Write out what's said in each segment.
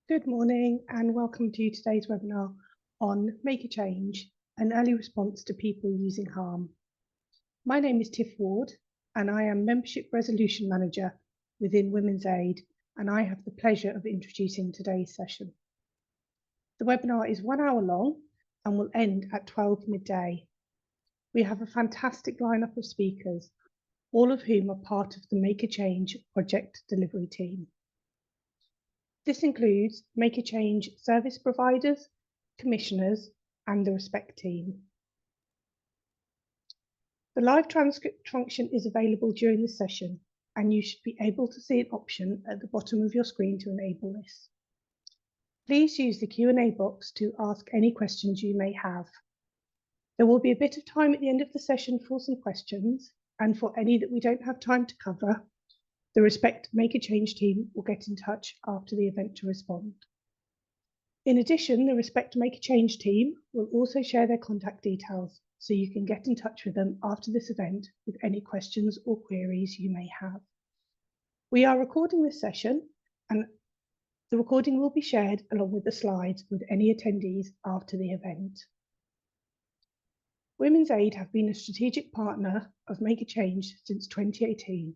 Good morning and welcome to today's webinar on Make a Change, an early response to people using harm. My name is Tiff Ward and I am Membership Resolution Manager within Women's Aid, and I have the pleasure of introducing today's session. The webinar is 1 hour long and will end at 12 midday. We have a fantastic lineup of speakers, all of whom are part of the Make a Change project delivery team. This includes Make a Change service providers, commissioners, and the Respect team. The live transcript function is available during the session, and you should be able to see an option at the bottom of your screen to enable this. Please use the Q&A box to ask any questions you may have. There will be a bit of time at the end of the session for some questions, and for any that we don't have time to cover, the Respect Make a Change team will get in touch after the event to respond. In addition, the Respect Make a Change team will also share their contact details, so you can get in touch with them after this event with any questions or queries you may have. We are recording this session, and the recording will be shared along with the slides with any attendees after the event. Women's Aid have been a strategic partner of Make a Change since 2018,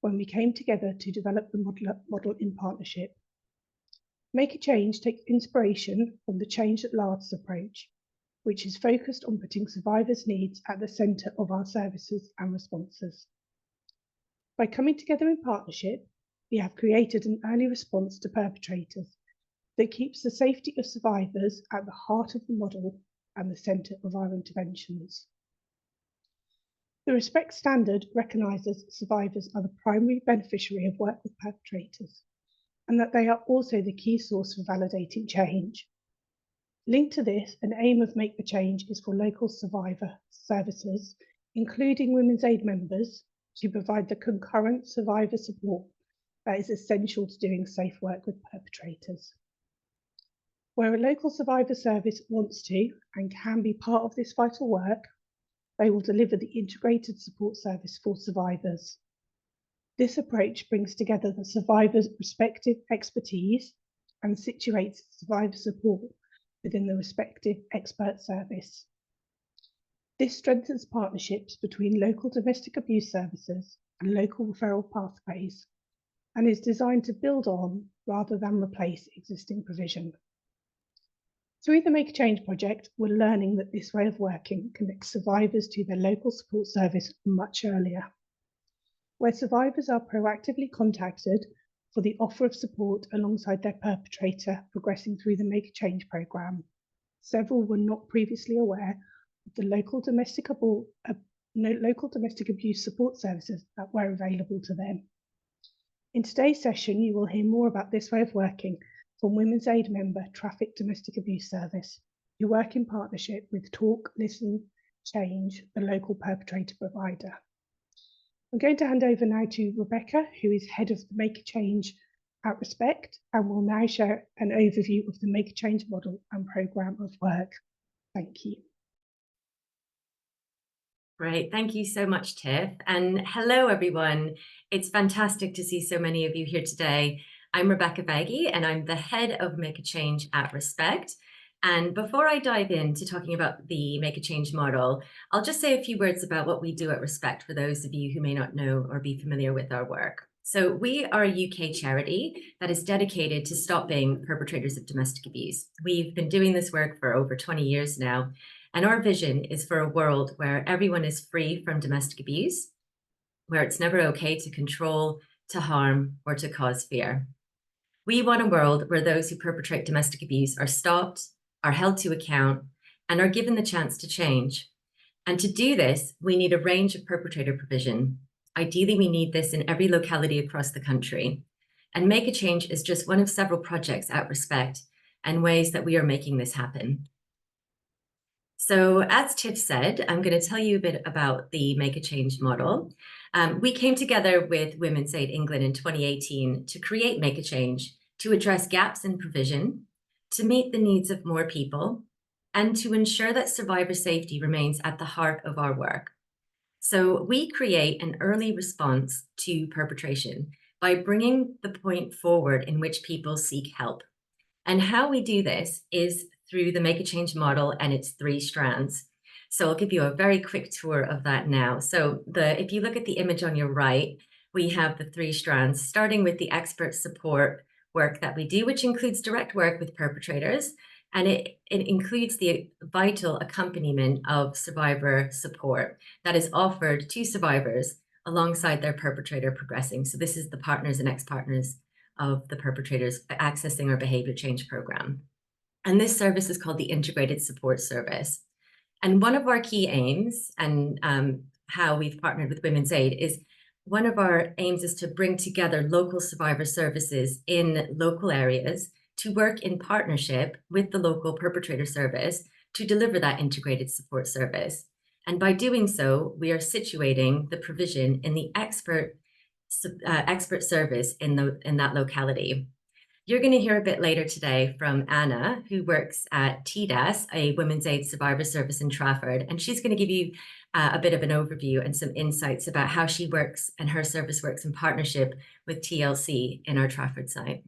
when we came together to develop the model in partnership. Make a Change takes inspiration from the Change That Lasts approach, which is focused on putting survivors' needs at the centre of our services and responses. By coming together in partnership, we have created an early response to perpetrators that keeps the safety of survivors at the heart of the model and the centre of our interventions. The Respect standard recognises survivors are the primary beneficiary of work with perpetrators, and that they are also the key source for validating change. Linked to this, an aim of Make the Change is for local survivor services, including Women's Aid members, to provide the concurrent survivor support that is essential to doing safe work with perpetrators. Where a local survivor service wants to and can be part of this vital work, they will deliver the integrated support service for survivors. This approach brings together the survivors' respective expertise and situates survivor support within the respective expert service. This strengthens partnerships between local domestic abuse services and local referral pathways, and is designed to build on rather than replace existing provision. Through the Make a Change project, we're learning that this way of working connects survivors to their local support service much earlier. Where survivors are proactively contacted for the offer of support alongside their perpetrator progressing through the Make a Change programme, several were not previously aware of the local domestic abuse support services that were available to them. In today's session, you will hear more about this way of working from Women's Aid member Trafford Domestic Abuse Service, who work in partnership with Talk, Listen, Change, the local perpetrator provider. I'm going to hand over now to Rebecca, who is head of the Make a Change at Respect, and will now share an overview of the Make a Change model and programme of work. Thank you. Great, thank you so much, Tiff. And hello, everyone. It's fantastic to see so many of you here today. I'm Rebecca Vagi, and I'm the head of Make a Change at Respect. And before I dive into talking about the Make a Change model, I'll just say a few words about what we do at Respect for those of you who may not know or be familiar with our work. So we are a UK charity that is dedicated to stopping perpetrators of domestic abuse. We've been doing this work for over 20 years now, and our vision is for a world where everyone is free from domestic abuse, where it's never okay to control, to harm, or to cause fear. We want a world where those who perpetrate domestic abuse are stopped, are held to account, and are given the chance to change. And to do this, we need a range of perpetrator provision. Ideally, we need this in every locality across the country. And Make a Change is just one of several projects at Respect and ways that we are making this happen. So as Tiff said, I'm going to tell you a bit about the Make a Change model. We came together with Women's Aid England in 2018 to create Make a Change, to address gaps in provision, to meet the needs of more people, and to ensure that survivor safety remains at the heart of our work. So we create an early response to perpetration by bringing the point forward in which people seek help. And how we do this is through the Make a Change model and its 3 strands. So I'll give you a very quick tour of that now. So if you look at the image on your right, we have the 3 strands, starting with the expert support work that we do, which includes direct work with perpetrators, and it includes the vital accompaniment of survivor support that is offered to survivors alongside their perpetrator progressing. So this is the partners and ex-partners of the perpetrators accessing our behavior change program. And this service is called the Integrated Support Service. And one of our key aims, and how we've partnered with Women's Aid, is one of our aims is to bring together local survivor services in local areas to work in partnership with the local perpetrator service to deliver that integrated support service. And by doing so, we are situating the provision in the expert service in that locality. You're going to hear a bit later today from Anna, who works at TDAS, a Women's Aid Survivor Service in Trafford, and she's going to give you a bit of an overview and some insights about how she works and her service works in partnership with TLC in our Trafford site.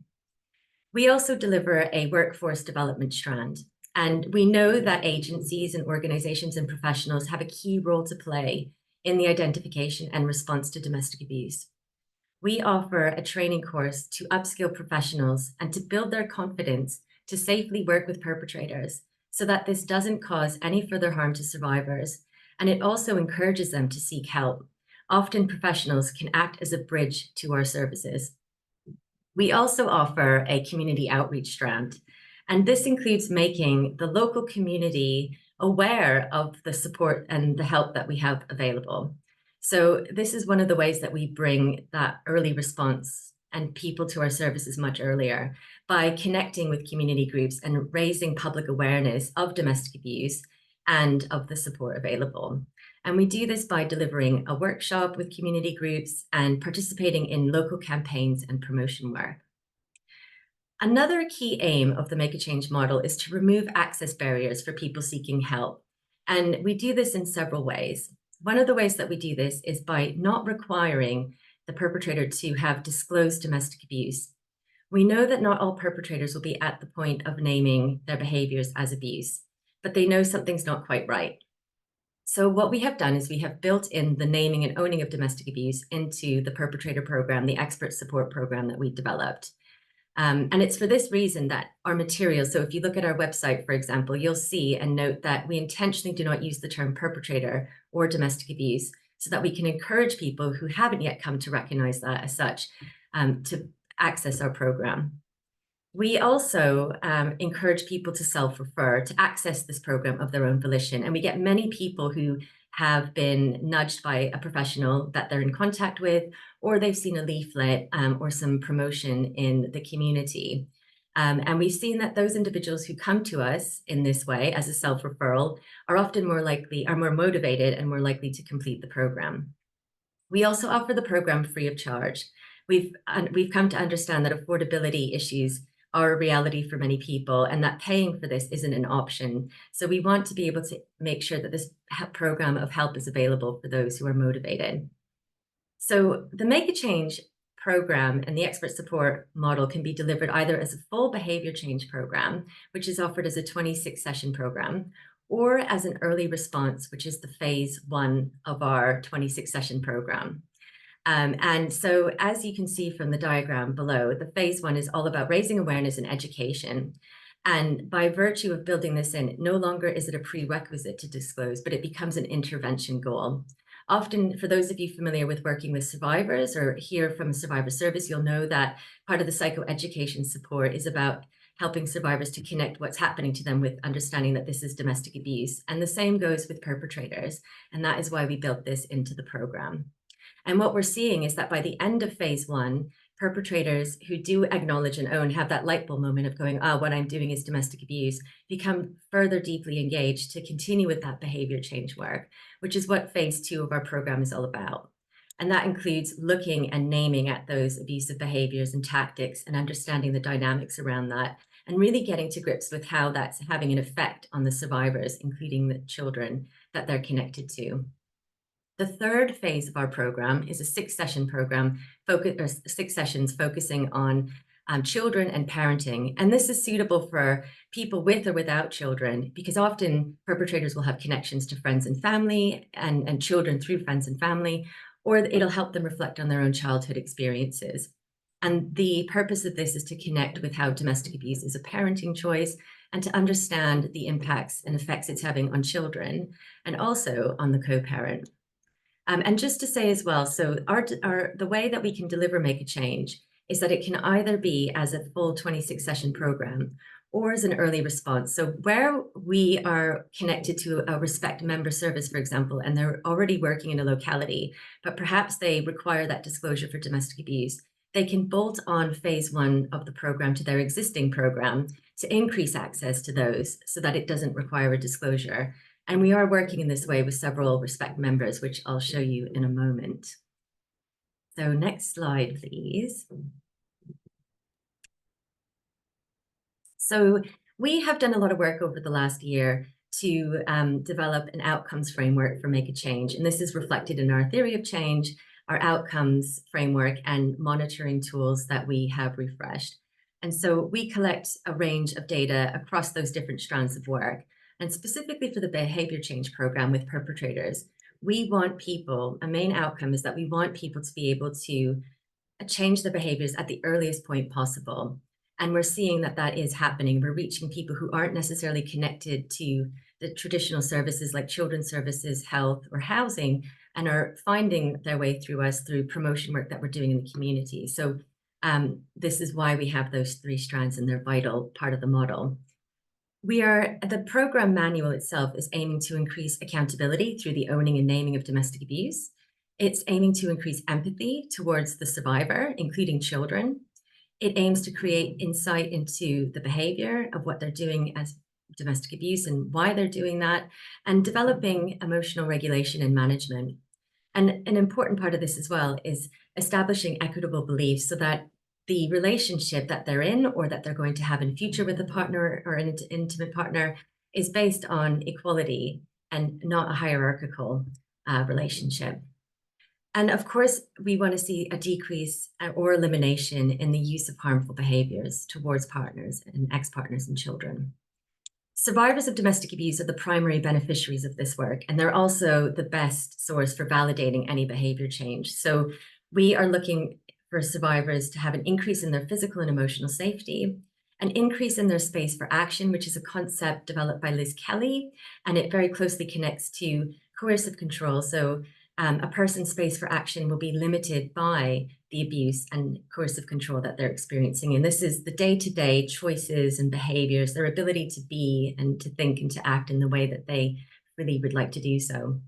We also deliver a workforce development strand, and we know that agencies and organizations and professionals have a key role to play in the identification and response to domestic abuse. We offer a training course to upskill professionals and to build their confidence to safely work with perpetrators so that this doesn't cause any further harm to survivors. And it also encourages them to seek help. Often professionals can act as a bridge to our services. We also offer a community outreach strand, and this includes making the local community aware of the support and the help that we have available. So this is one of the ways that we bring that early response and people to our services much earlier by connecting with community groups and raising public awareness of domestic abuse and of the support available. And we do this by delivering a workshop with community groups and participating in local campaigns and promotion work. Another key aim of the Make a Change model is to remove access barriers for people seeking help. And we do this in several ways. One of the ways that we do this is by not requiring the perpetrator to have disclosed domestic abuse. We know that not all perpetrators will be at the point of naming their behaviors as abuse, but they know something's not quite right. So what we have done is we have built in the naming and owning of domestic abuse into the perpetrator program, the expert support program that we developed. And it's for this reason that our materials, so if you look at our website, for example, you'll see and note that we intentionally do not use the term perpetrator or domestic abuse so that we can encourage people who haven't yet come to recognize that as such to access our program. We also encourage people to self-refer, to access this program of their own volition. And we get many people who have been nudged by a professional that they're in contact with, or they've seen a leaflet or some promotion in the community. And we've seen that those individuals who come to us in this way as a self-referral are often more motivated and more likely to complete the program. We also offer the program free of charge. We've come to understand that affordability issues are a reality for many people and that paying for this isn't an option. So we want to be able to make sure that this program of help is available for those who are motivated. So the Make a Change program and the expert support model can be delivered either as a full behavior change program, which is offered as a 26-session program, or as an early response, which is the phase 1 of our 26-session program. And so as you can see from the diagram below, the phase 1 is all about raising awareness and education. And by virtue of building this in, no longer is it a prerequisite to disclose, but it becomes an intervention goal. Often, for those of you familiar with working with survivors or hear from a survivor service, you'll know that part of the psychoeducation support is about helping survivors to connect what's happening to them with understanding that this is domestic abuse. And the same goes with perpetrators. And that is why we built this into the program. And what we're seeing is that by the end of phase 1, perpetrators who do acknowledge and own, have that light bulb moment of going, what I'm doing is domestic abuse, become further deeply engaged to continue with that behavior change work, which is what phase 2 of our program is all about. And that includes looking and naming at those abusive behaviors and tactics and understanding the dynamics around that, and really getting to grips with how that's having an effect on the survivors, including the children that they're connected to. The third phase of our program is a 6-session program, 6 sessions focusing on children and parenting. And this is suitable for people with or without children, because often perpetrators will have connections to friends and family and children through friends and family, or it'll help them reflect on their own childhood experiences. And the purpose of this is to connect with how domestic abuse is a parenting choice and to understand the impacts and effects it's having on children and also on the co-parent. And just to say as well, so the way that we can deliver Make a Change is that it can either be as a full 26 session program or as an early response. So where we are connected to a Respect member service, for example, and they're already working in a locality, but perhaps they require that disclosure for domestic abuse, they can bolt on phase 1 of the program to their existing program to increase access to those so that it doesn't require a disclosure. And we are working in this way with several Respect members, which I'll show you in a moment. So next slide, please. So we have done a lot of work over the last year to develop an outcomes framework for Make a Change. And this is reflected in our theory of change, our outcomes framework, and monitoring tools that we have refreshed. And so we collect a range of data across those different strands of work. And specifically for the behavior change program with perpetrators, we want people, a main outcome is that we want people to be able to change their behaviors at the earliest point possible. And we're seeing that that is happening. We're reaching people who aren't necessarily connected to the traditional services like children's services, health, or housing, and are finding their way through us through promotion work that we're doing in the community. So this is why we have those 3 strands, and they're vital part of the model. The program manual itself is aiming to increase accountability through the owning and naming of domestic abuse. It's aiming to increase empathy towards the survivor, including children. It aims to create insight into the behavior of what they're doing as domestic abuse and why they're doing that, and developing emotional regulation and management. And an important part of this as well is establishing equitable beliefs so that the relationship that they're in or that they're going to have in future with a partner or an intimate partner is based on equality and not a hierarchical relationship. And of course, we want to see a decrease or elimination in the use of harmful behaviors towards partners and ex-partners and children. Survivors of domestic abuse are the primary beneficiaries of this work, and they're also the best source for validating any behavior change. So we are looking for survivors to have an increase in their physical and emotional safety, an increase in their space for action, which is a concept developed by Liz Kelly, and it very closely connects to coercive control. So a person's space for action will be limited by the abuse and coercive control that they're experiencing. And this is the day-to-day choices and behaviors, their ability to be and to think and to act in the way that they really would like to do so.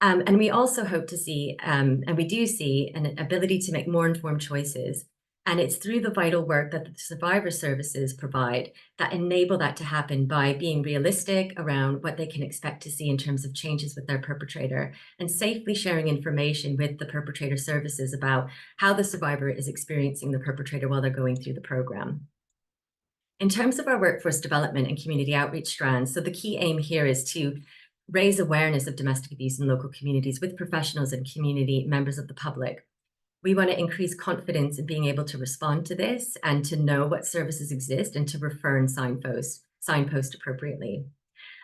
And we also hope to see, and we do see, an ability to make more informed choices. And it's through the vital work that the survivor services provide that enable that to happen by being realistic around what they can expect to see in terms of changes with their perpetrator and safely sharing information with the perpetrator services about how the survivor is experiencing the perpetrator while they're going through the program. In terms of our workforce development and community outreach strands, so the key aim here is to raise awareness of domestic abuse in local communities with professionals and community members of the public. We want to increase confidence in being able to respond to this and to know what services exist and to refer and signpost appropriately.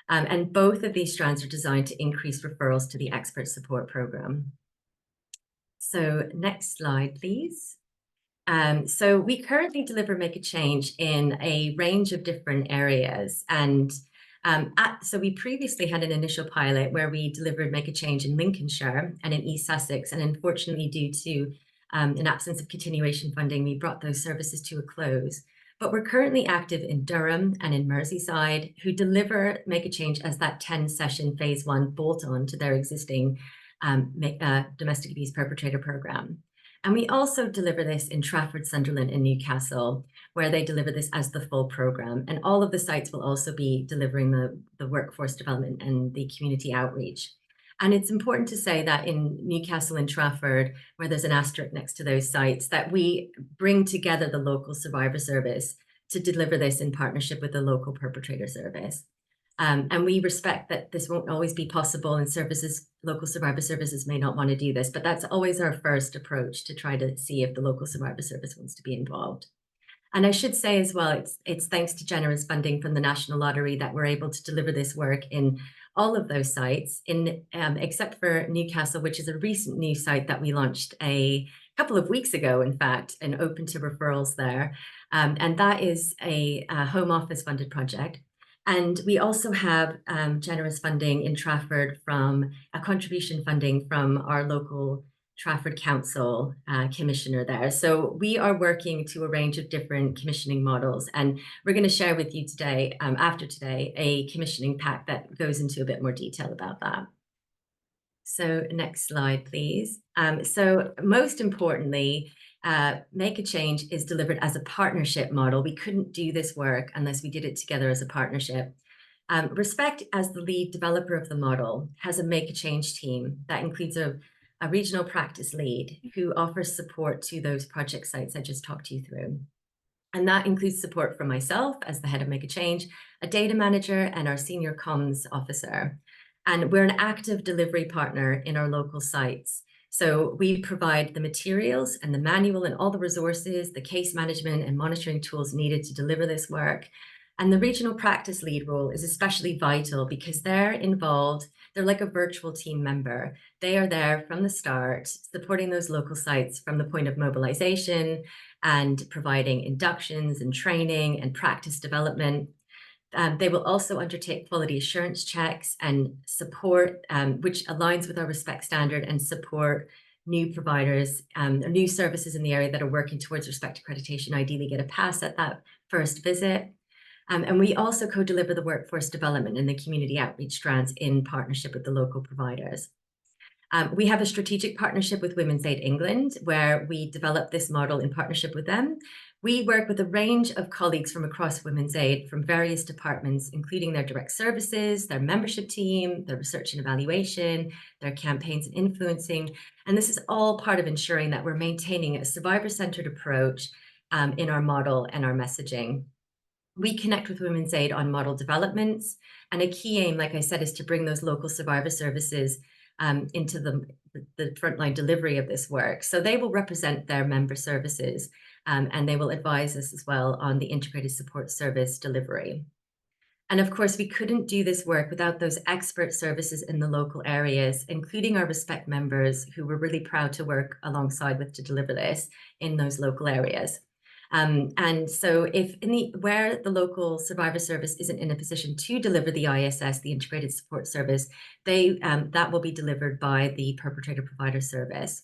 And both of these strands are designed to increase referrals to the expert support program. So next slide, please. So we currently deliver Make a Change in a range of different areas. And so we previously had an initial pilot where we delivered Make a Change in Lincolnshire and in East Sussex. And unfortunately, due to an absence of continuation funding, we brought those services to a close. But we're currently active in Durham and in Merseyside, who deliver Make a Change as that 10-session phase 1 bolt-on to their existing domestic abuse perpetrator program. And we also deliver this in Trafford, Sunderland, and Newcastle, where they deliver this as the full program. And all of the sites will also be delivering the workforce development and the community outreach. And it's important to say that in Newcastle and Trafford, where there's an asterisk next to those sites, that we bring together the local survivor service to deliver this in partnership with the local perpetrator service. And we respect that this won't always be possible, and local survivor services may not want to do this, but that's always our first approach, to try to see if the local survivor service wants to be involved. And I should say as well, it's thanks to generous funding from the National Lottery that we're able to deliver this work in all of those sites, except for Newcastle, which is a recent new site that we launched a couple of weeks ago, in fact, and open to referrals there. And that is a Home Office funded project. And we also have generous funding in Trafford from a contribution funding from our local Trafford Council commissioner there. So we are working to a range of different commissioning models, and we're going to share with you today, after today, a commissioning pack that goes into a bit more detail about that. So next slide, please. So most importantly, Make a Change is delivered as a partnership model. We couldn't do this work unless we did it together as a partnership. Respect, as the lead developer of the model, has a Make a Change team that includes a regional practice lead who offers support to those project sites I just talked you through. And that includes support from myself as the head of Make a Change, a data manager, and our senior comms officer. And we're an active delivery partner in our local sites. So we provide the materials and the manual and all the resources, the case management and monitoring tools needed to deliver this work. And the regional practice lead role is especially vital because they're involved. They're like a virtual team member. They are there from the start, supporting those local sites from the point of mobilization and providing inductions and training and practice development. They will also undertake quality assurance checks and support, which aligns with our respect standard, and support new providers, new services in the area that are working towards respect accreditation, ideally get a pass at that first visit. And we also co-deliver the workforce development and the community outreach strands in partnership with the local providers. We have a strategic partnership with Women's Aid England, where we develop this model in partnership with them. We work with a range of colleagues from across Women's Aid from various departments, including their direct services, their membership team, their research and evaluation, their campaigns and influencing. And this is all part of ensuring that we're maintaining a survivor-centered approach in our model and our messaging. We connect with Women's Aid on model developments, and a key aim, like I said, is to bring those local survivor services into the frontline delivery of this work. So they will represent their member services, and they will advise us as well on the integrated support service delivery. And of course, we couldn't do this work without those expert services in the local areas, including our Respect members, who we're really proud to work alongside with to deliver this in those local areas. And so if where the local survivor service isn't in a position to deliver the ISS, the integrated support service, that will be delivered by the perpetrator provider service.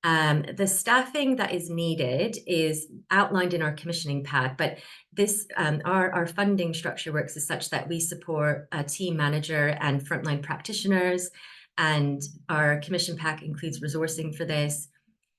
The staffing that is needed is outlined in our commissioning pack, but this our funding structure works as such that we support a team manager and frontline practitioners, and our commission pack includes resourcing for this.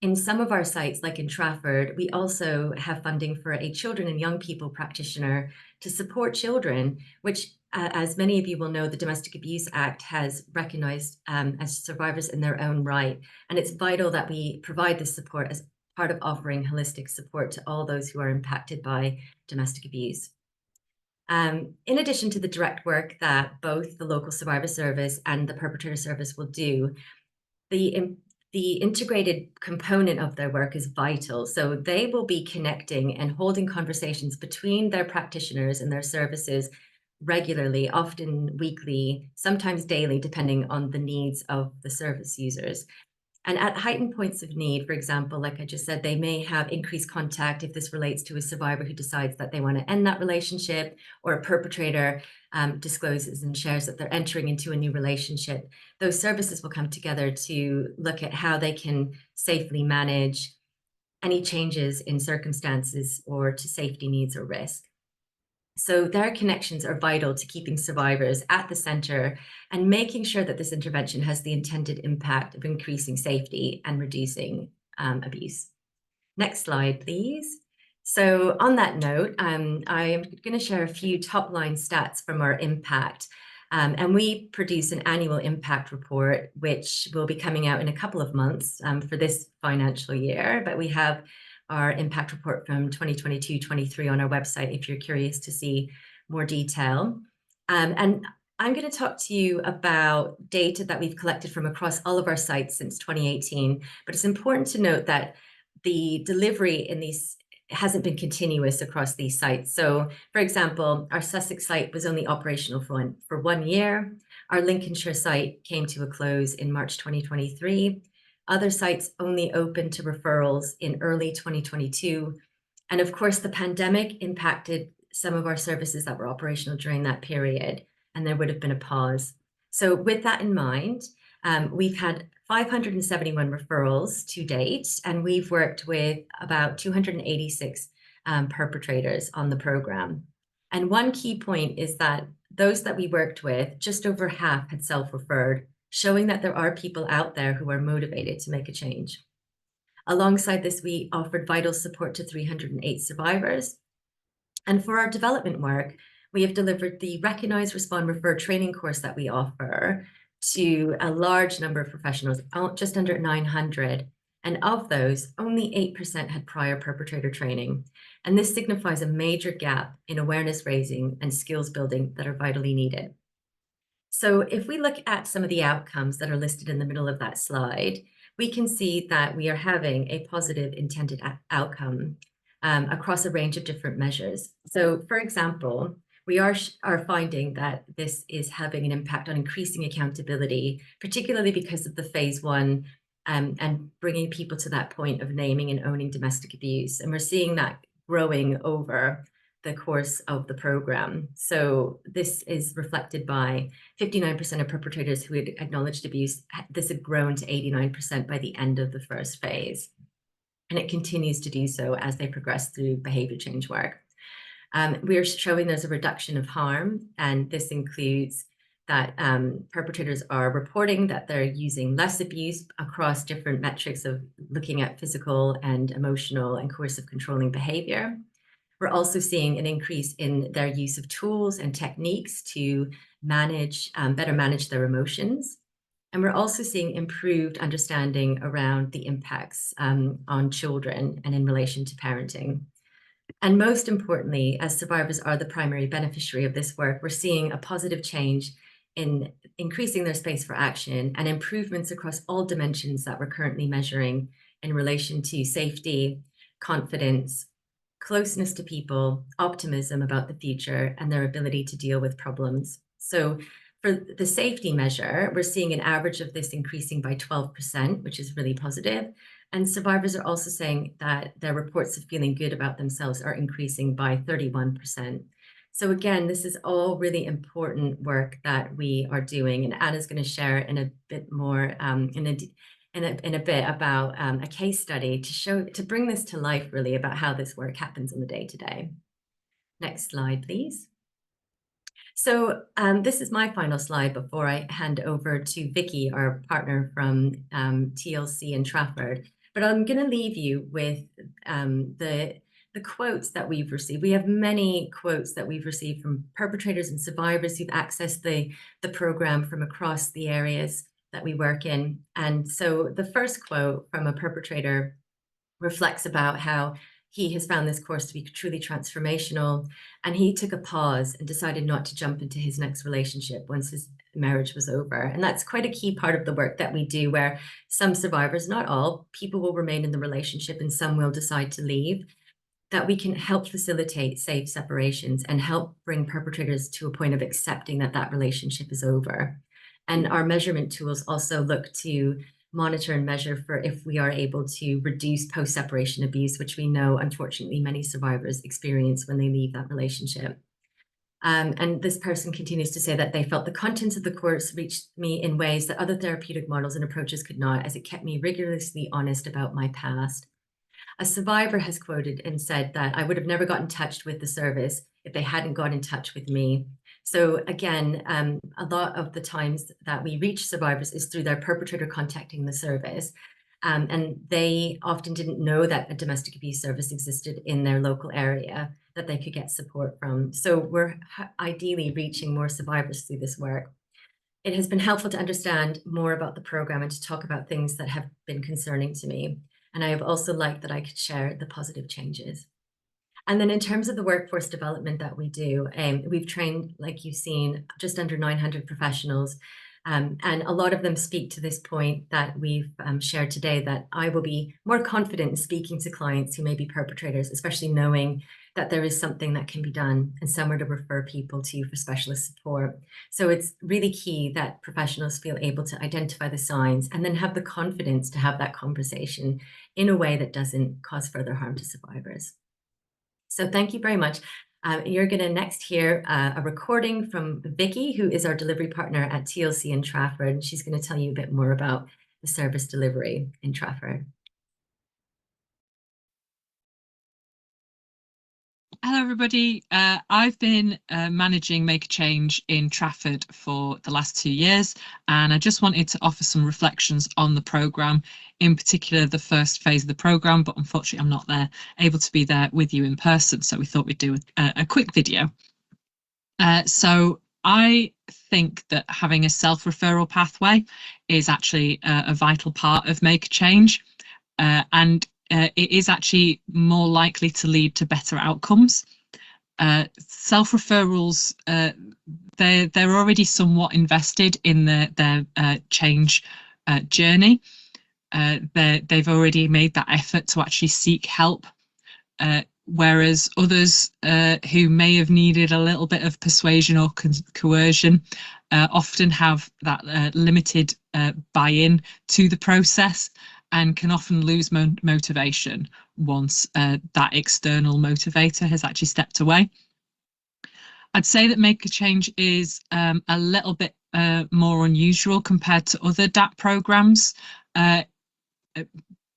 In some of our sites, like in Trafford, we also have funding for a children and young people practitioner to support children, which, as many of you will know, the Domestic Abuse Act has recognized as survivors in their own right. And it's vital that we provide this support as part of offering holistic support to all those who are impacted by domestic abuse. In addition to the direct work that both the local survivor service and the perpetrator service will do, the integrated component of their work is vital. So they will be connecting and holding conversations between their practitioners and their services regularly, often weekly, sometimes daily, depending on the needs of the service users. And at heightened points of need, for example, like I just said, they may have increased contact if this relates to a survivor who decides that they want to end that relationship, or a perpetrator discloses and shares that they're entering into a new relationship. Those services will come together to look at how they can safely manage any changes in circumstances or to safety needs or risk. So their connections are vital to keeping survivors at the center and making sure that this intervention has the intended impact of increasing safety and reducing abuse. Next slide, please. So on that note, I am going to share a few top-line stats from our impact. And we produce an annual impact report, which will be coming out in a couple of months for this financial year. But we have our impact report from 2022-23 on our website if you're curious to see more detail. And I'm going to talk to you about data that we've collected from across all of our sites since 2018. But it's important to note that the delivery in these hasn't been continuous across these sites. So, for example, our Sussex site was only operational for 1 year. Our Lincolnshire site came to a close in March 2023. Other sites only opened to referrals in early 2022. And of course, the pandemic impacted some of our services that were operational during that period, and there would have been a pause. So with that in mind, we've had 571 referrals to date, and we've worked with about 286 perpetrators on the program. And one key point is that those that we worked with, just over half had self-referred, showing that there are people out there who are motivated to make a change. Alongside this, we offered vital support to 308 survivors. And for our development work, we have delivered the Recognise, Respond, Refer training course that we offer to a large number of professionals, just under 900. And of those, only 8% had prior perpetrator training. And this signifies a major gap in awareness raising and skills building that are vitally needed. So if we look at some of the outcomes that are listed in the middle of that slide, we can see that we are having a positive intended outcome across a range of different measures. So for example, we are finding that this is having an impact on increasing accountability, particularly because of the phase 1 and bringing people to that point of naming and owning domestic abuse. And we're seeing that growing over the course of the program. So this is reflected by 59% of perpetrators who had acknowledged abuse. This had grown to 89% by the end of the first phase. And it continues to do so as they progress through behavior change work. We are showing there's a reduction of harm, and this includes that perpetrators are reporting that they're using less abuse across different metrics of looking at physical and emotional and coercive controlling behavior. We're also seeing an increase in their use of tools and techniques to manage, better manage their emotions. And we're also seeing improved understanding around the impacts on children and in relation to parenting. And most importantly, as survivors are the primary beneficiary of this work, we're seeing a positive change in increasing their space for action and improvements across all dimensions that we're currently measuring in relation to safety, confidence, closeness to people, optimism about the future, and their ability to deal with problems. So for the safety measure, we're seeing an average of this increasing by 12%, which is really positive. And survivors are also saying that their reports of feeling good about themselves are increasing by 31%. So again, this is all really important work that we are doing, and Anna's going to share in a bit more in a bit about a case study to bring this to life, really, about how this work happens on the day-to-day. Next slide, please. So this is my final slide before I hand over to Vicky, our partner from TLC in Trafford. But I'm going to leave you with the quotes that we've received. We have many quotes that we've received from perpetrators and survivors who've accessed the program from across the areas that we work in. And so the first quote from a perpetrator reflects about how he has found this course to be truly transformational, and he took a pause and decided not to jump into his next relationship once his marriage was over. And that's quite a key part of the work that we do, where some survivors, not all, people will remain in the relationship and some will decide to leave, that we can help facilitate safe separations and help bring perpetrators to a point of accepting that that relationship is over. And our measurement tools also look to monitor and measure for if we are able to reduce post-separation abuse, which we know, unfortunately, many survivors experience when they leave that relationship. And this person continues to say that they felt the contents of the course reached me in ways that other therapeutic models and approaches could not, as it kept me rigorously honest about my past. A survivor has quoted and said that I would have never got in touch with the service if they hadn't got in touch with me. So again, a lot of the times that we reach survivors is through their perpetrator contacting the service. And they often didn't know that a domestic abuse service existed in their local area that they could get support from. So we're ideally reaching more survivors through this work. It has been helpful to understand more about the program and to talk about things that have been concerning to me. And I have also liked that I could share the positive changes. And then in terms of the workforce development that we do, we've trained, like you've seen, just under 900 professionals And a lot of them speak to this point that we've shared today, that I will be more confident in speaking to clients who may be perpetrators, especially knowing that there is something that can be done and somewhere to refer people to for specialist support. So it's really key that professionals feel able to identify the signs and then have the confidence to have that conversation in a way that doesn't cause further harm to survivors. So thank you very much. You're going to next hear a recording from Vicky, who is our delivery partner at TLC in Trafford. And she's going to tell you a bit more about the service delivery in Trafford. Hello, everybody. I've been managing Make a Change in Trafford for the last 2 years, and I just wanted to offer some reflections on the programme, in particular the first phase of the programme, but unfortunately I'm not able to be there with you in person, so we thought we'd do a quick video. So I think that having a self-referral pathway is actually a vital part of Make a Change, and it is actually more likely to lead to better outcomes. Self-referrals, they're already somewhat invested in their change journey. They've already made that effort to actually seek help, whereas others who may have needed a little bit of persuasion or coercion often have that limited buy-in to the process, and can often lose motivation once that external motivator has actually stepped away. I'd say that Make a Change is a little bit more unusual compared to other DAP programs.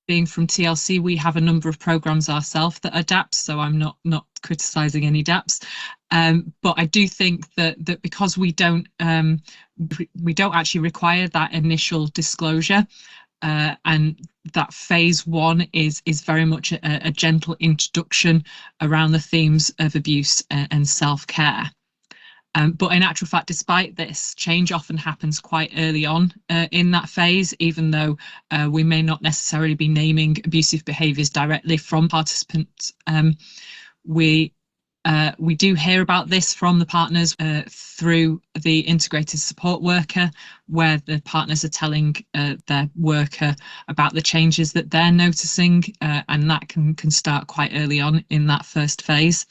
Being from TLC, we have a number of programs ourselves that are DAPs, so I'm not criticising any DAPs. But I do think that because we don't actually require that initial disclosure, and that phase one is very much a gentle introduction around the themes of abuse and self-care. But in actual fact, despite this, change often happens quite early on in that phase, even though we may not necessarily be naming abusive behaviours directly from participants. We do hear about this from the partners through the integrated support worker, where the partners are telling their worker about the changes that they're noticing, and that can start quite early on in that first phase.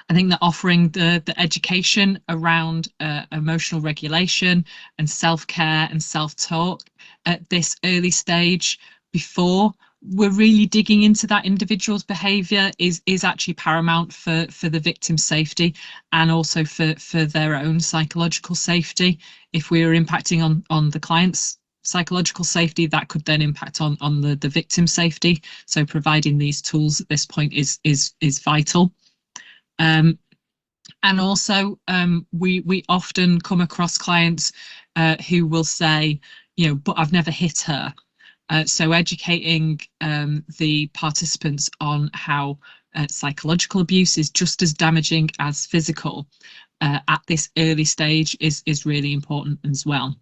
I think that offering the education around emotional regulation and self-care and self-talk at this early stage, before we're really digging into that individual's behaviour, is actually paramount for the victim's safety, and also for their own psychological safety. If we are impacting on the client's psychological safety, that could then impact on the victim's safety. So providing these tools at this point is vital. And also we often come across clients who will say, but I've never hit her. So educating the participants on how psychological abuse is just as damaging as physical at this early stage is really important as well.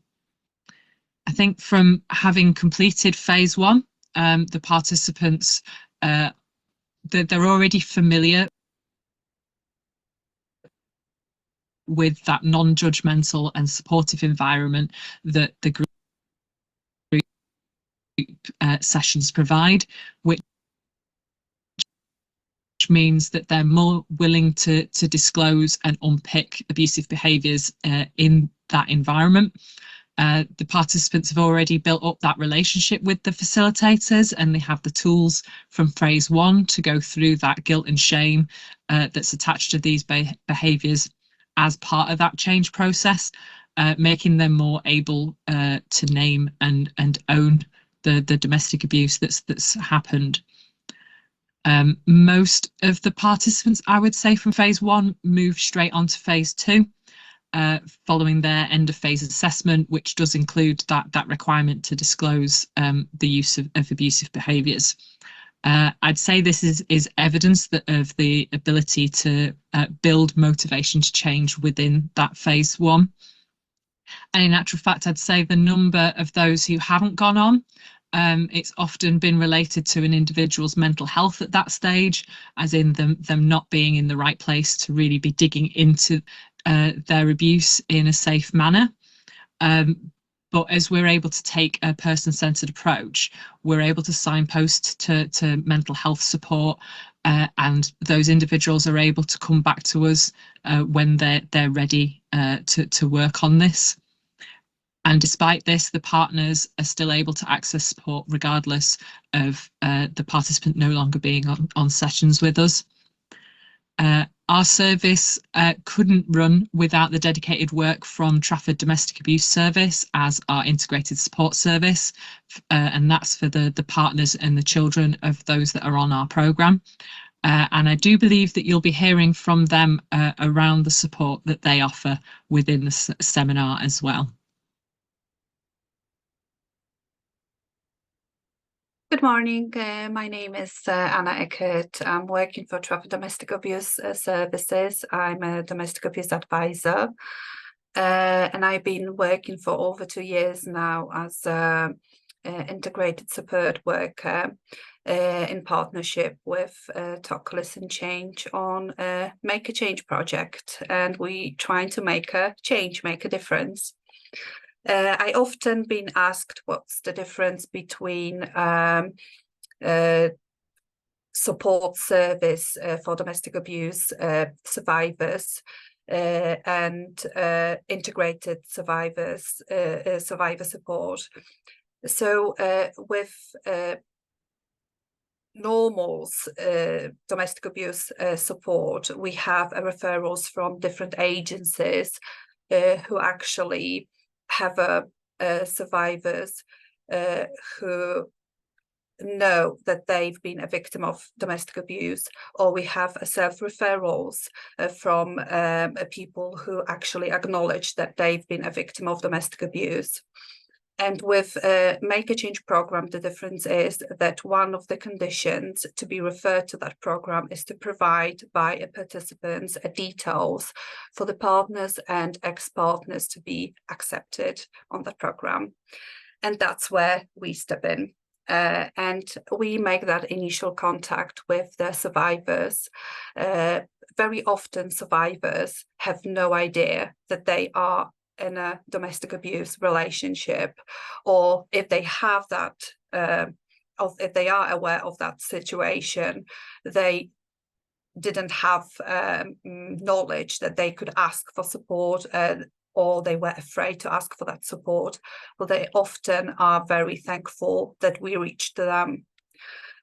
I think from having completed phase one, the participants, they're already familiar with that non-judgmental and supportive environment that the group sessions provide, which means that they're more willing to disclose and unpick abusive behaviours in that environment. The participants have already built up that relationship with the facilitators, and they have the tools from phase one to go through that guilt and shame that's attached to these behaviours as part of that change process, making them more able to name and own the domestic abuse that's happened. Most of the participants, I would say, from phase one move straight on to phase two, following their end of phase assessment, which does include that requirement to disclose the use of abusive behaviours. I'd say this is evidence of the ability to build motivation to change within that phase one. And in actual fact, I'd say the number of those who haven't gone on, it's often been related to an individual's mental health at that stage, as in them not being in the right place to really be digging into their abuse in a safe manner. But as we're able to take a person-centered approach, we're able to signpost to mental health support, and those individuals are able to come back to us when they're ready to work on this. And despite this, the partners are still able to access support regardless of the participant no longer being on sessions with us. Our service couldn't run without the dedicated work from Trafford Domestic Abuse Service as our integrated support service, and that's for the partners and the children of those that are on our programme. And I do believe that you'll be hearing from them around the support that they offer within the seminar as well. Good morning. My name is Anna Eckert. I'm working for Trafford Domestic Abuse Services. I'm a domestic abuse advisor, and I've been working for over 2 years now as an integrated support worker in partnership with Talk, Listen, Change on Make a Change project, and we trying to make a change, make a difference. I often been asked what's the difference between support service for domestic abuse survivors and integrated survivor support. So with normals domestic abuse support, we have referrals from different agencies who actually have survivors who know that they've been a victim of domestic abuse, or we have self-referrals from people who actually acknowledge that they've been a victim of domestic abuse. And with Make a Change program, the difference is that one of the conditions to be referred to that program is to provide by participants details for the partners and ex-partners to be accepted on the program. And that's where we step in. And we make that initial contact with the survivors. Very often survivors have no idea that they are in a domestic abuse relationship, or if they have that, if they are aware of that situation, they didn't have knowledge that they could ask for support, or they were afraid to ask for that support. But they often are very thankful that we reached them.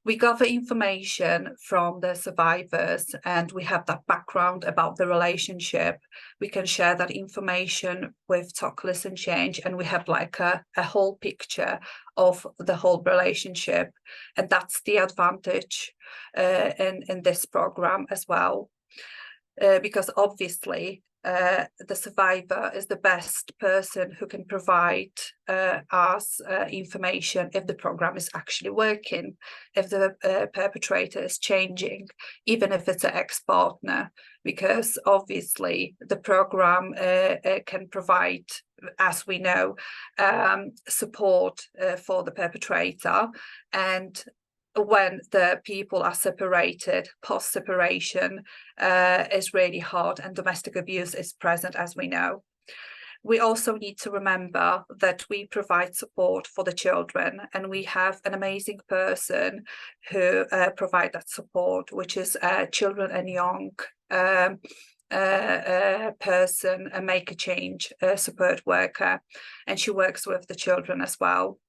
We gather information from the survivors, and we have that background about the relationship. We can share that information with Talk, Listen, Change, and we have like a whole picture of the whole relationship. And that's the advantage in this program as well, because obviously the survivor is the best person who can provide us information if the program is actually working, if the perpetrator is changing, even if it's an ex-partner, because obviously the program can provide, as we know, support for the perpetrator. And when the people are separated, post-separation is really hard, and domestic abuse is present, as we know. We also need to remember that we provide support for the children, and we have an amazing person who provide that support, which is a children and young person, a Make a Change support worker, and she works with the children as well.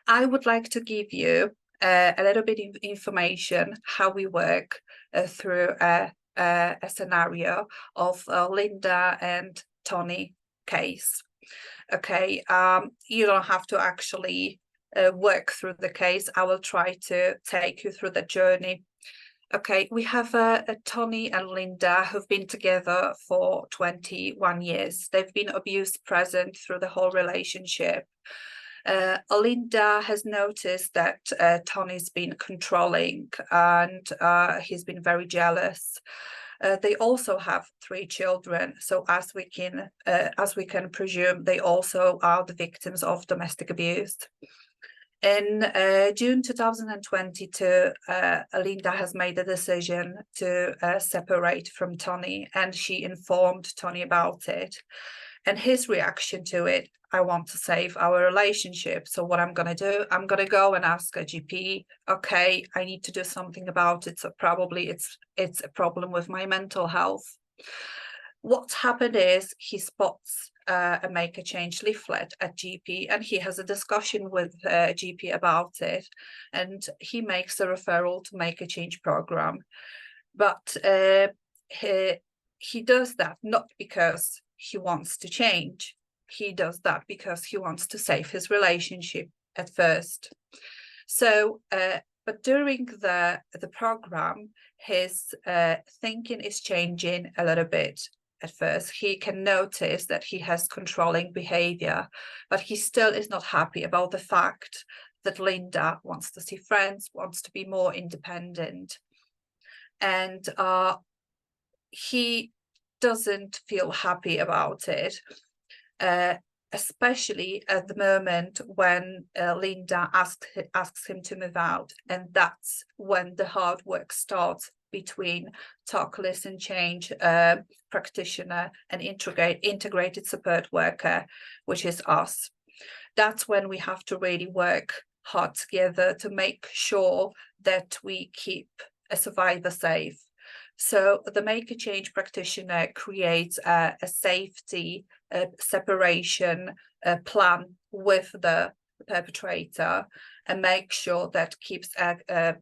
I would like to give you a little bit of information how we work through a scenario of Linda and Tony case. Okay, you don't have to actually work through the case. I will try to take you through the journey. Okay, we have Tony and Linda who've been together for 21 years. They've been abused present through the whole relationship. Linda has noticed that Tony's been controlling, and he's been very jealous. They also have 3 children, so as we can presume, they also are the victims of domestic abuse. In June 2022, Linda has made a decision to separate from Tony, and she informed Tony about it. And his reaction to it, I want to save our relationship. So what I'm going to do, I'm going to go and ask a GP, okay, I need to do something about it. So probably it's a problem with my mental health. What's happened is he spots a Make a Change leaflet at GP, and he has a discussion with GP about it, and he makes a referral to Make a Change program. But he does that not because he wants to change. He does that because he wants to save his relationship at first. So, but during the program, his thinking is changing a little bit. At first, he can notice that he has controlling behavior, but he still is not happy about the fact that Linda wants to see friends, wants to be more independent. And he doesn't feel happy about it, especially at the moment when Linda asks him to move out. And that's when the hard work starts between Talk, Listen, Change practitioner and integrated support worker, which is us. That's when we have to really work hard together to make sure that we keep a survivor safe. So the Make a Change practitioner creates a safety separation plan with the perpetrator and make sure that keeps a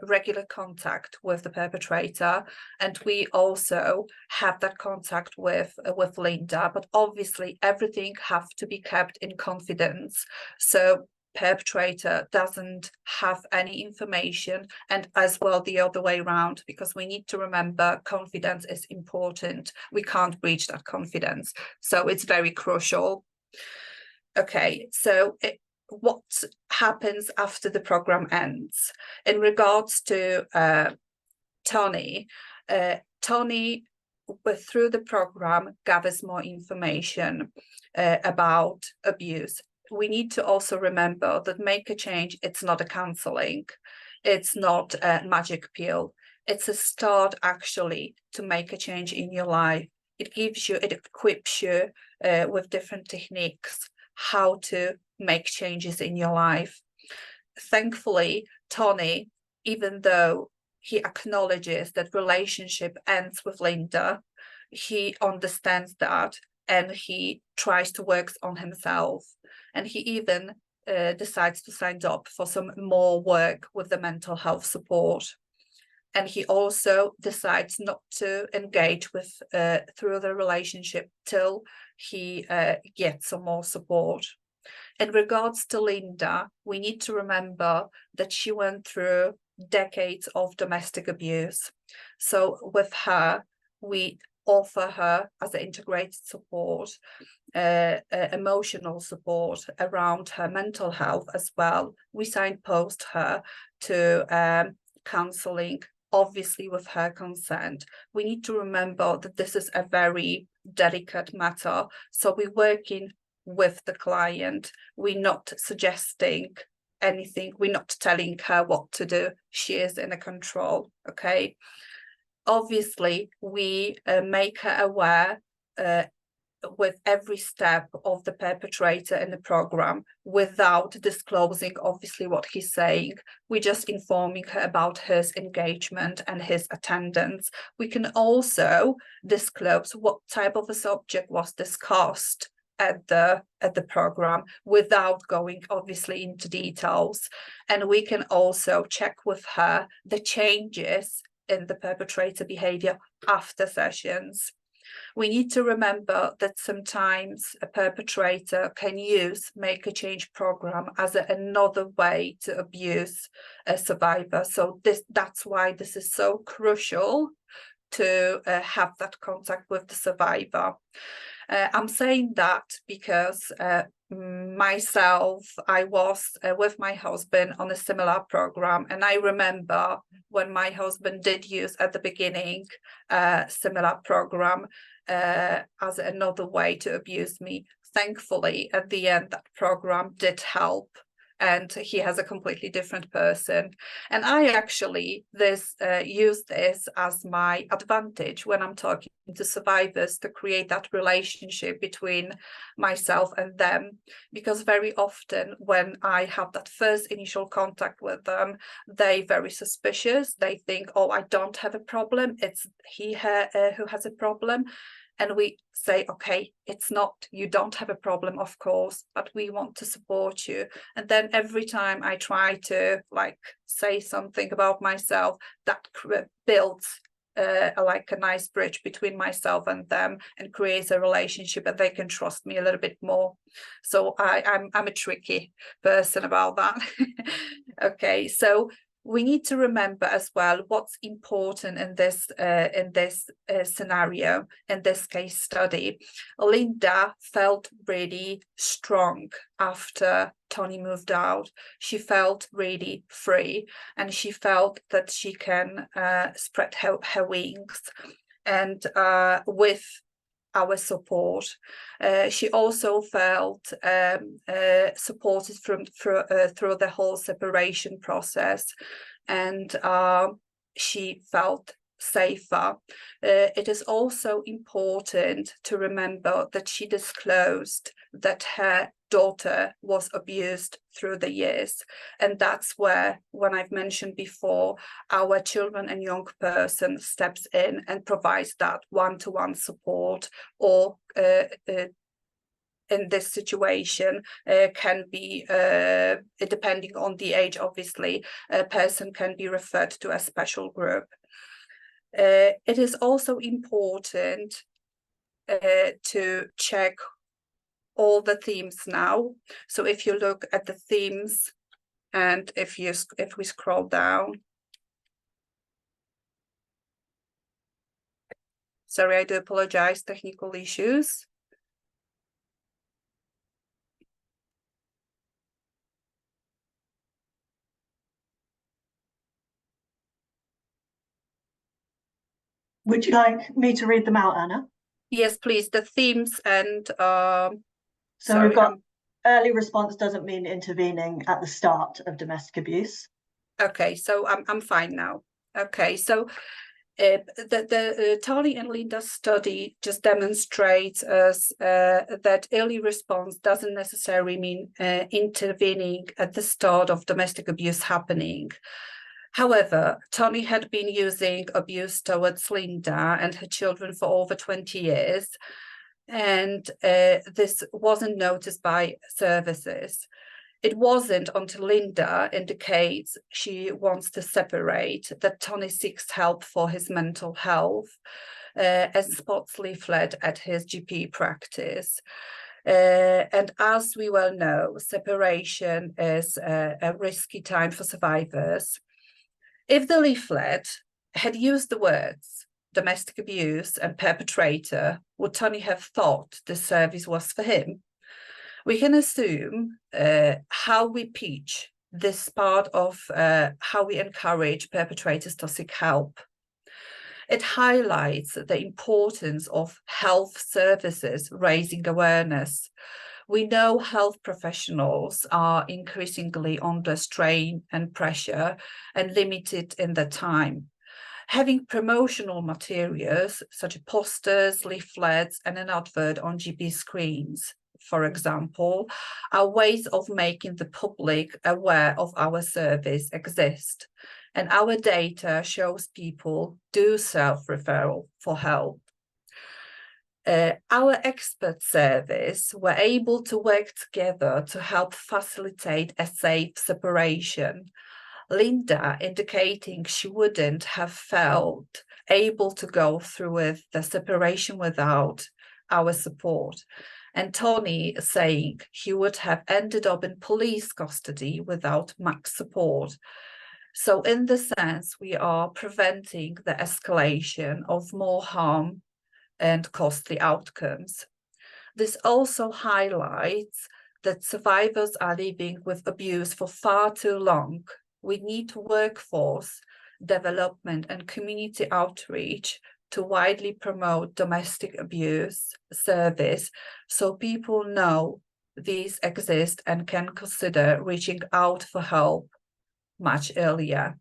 regular contact with the perpetrator. And we also have that contact with Linda, but obviously everything have to be kept in confidence. So perpetrator doesn't have any information, and as well the other way around, because we need to remember confidence is important. We can't breach that confidence, so it's very crucial. Okay, so what happens after the program ends? In regards to Tony, through the program gathers more information about abuse. We need to also remember that Make a Change, it's not a counseling, it's not a magic pill. It's a start actually to make a change in your life. It equips you with different techniques, how to make changes in your life. Thankfully, Tony, even though he acknowledges that relationship ends with Linda, he understands that and he tries to work on himself. And he even decides to sign up for some more work with the mental health support. And he also decides not to engage with through the relationship till he gets some more support. In regards to Linda, we need to remember that she went through decades of domestic abuse. So with her, we offer her as an integrated support, emotional support around her mental health as well. We signpost her to counselling, obviously with her consent. We need to remember that this is a very delicate matter. So we're working with the client. We're not suggesting anything. We're not telling her what to do. She is in control, okay? Obviously, we make her aware with every step of the perpetrator in the program without disclosing obviously what he's saying. We're just informing her about his engagement and his attendance. We can also disclose what type of a subject was discussed at the program without going obviously into details. And we can also check with her the changes in the perpetrator behavior after sessions. We need to remember that sometimes a perpetrator can use Make a Change program as another way to abuse a survivor. So that's why this is so crucial to have that contact with the survivor. I'm saying that because myself, I was with my husband on a similar program, and I remember when my husband did use at the beginning a similar program as another way to abuse me. Thankfully, at the end, that program did help, and he has a completely different person. And I actually use this as my advantage when I'm talking to survivors, to create that relationship between myself and them, because very often when I have that first initial contact with them, they're very suspicious. They think, oh, I don't have a problem, it's he who has a problem. And we say, okay, it's not, you don't have a problem, of course, but we want to support you. And then every time I try to like say something about myself, that builds like a nice bridge between myself and them, and creates a relationship, and they can trust me a little bit more. So I'm a tricky person about that. Okay, so we need to remember as well what's important in this scenario, in this case study. Linda felt really strong after Tony moved out. She felt really free, and she felt that she can spread her wings. And with our support, she also felt supported through the whole separation process, and she felt safer. It is also important to remember that she disclosed that her daughter was abused through the years, and that's where, when I've mentioned before, our children and young person steps in and provides that one-to-one support, or in this situation can be, depending on the age, obviously, a person can be referred to a special group. It is also important to check all the themes now. So if you look at the themes, and if we scroll down, sorry, I do apologize, technical issues. Would you like me to read them out, Anna? Yes, please. The themes and so we've got early response doesn't mean intervening at the start of domestic abuse. Okay, so I'm fine now. Okay, so the Tony and Linda study just demonstrates us that early response doesn't necessarily mean intervening at the start of domestic abuse happening. However, Tony had been using abuse towards Linda and her children for over 20 years, and this wasn't noticed by services. It wasn't until Linda indicates she wants to separate that Tony seeks help for his mental health and spots leaflet at his GP practice. And as we well know, separation is a risky time for survivors. If the leaflet had used the words domestic abuse and perpetrator, would Tony have thought the service was for him? We can assume how we pitch this part of how we encourage perpetrators to seek help. It highlights the importance of health services raising awareness. We know health professionals are increasingly under strain and pressure and limited in their time. Having promotional materials such as posters, leaflets, and an advert on GP screens, for example, are ways of making the public aware of our service exist. And our data shows people do self-referral for help. Our expert service were able to work together to help facilitate a safe separation. Linda indicating she wouldn't have felt able to go through with the separation without our support. And Tony saying he would have ended up in police custody without Mac's support. So in the sense, we are preventing the escalation of more harm and costly outcomes. This also highlights that survivors are living with abuse for far too long. We need workforce development and community outreach to widely promote domestic abuse service, so people know these exist and can consider reaching out for help much earlier.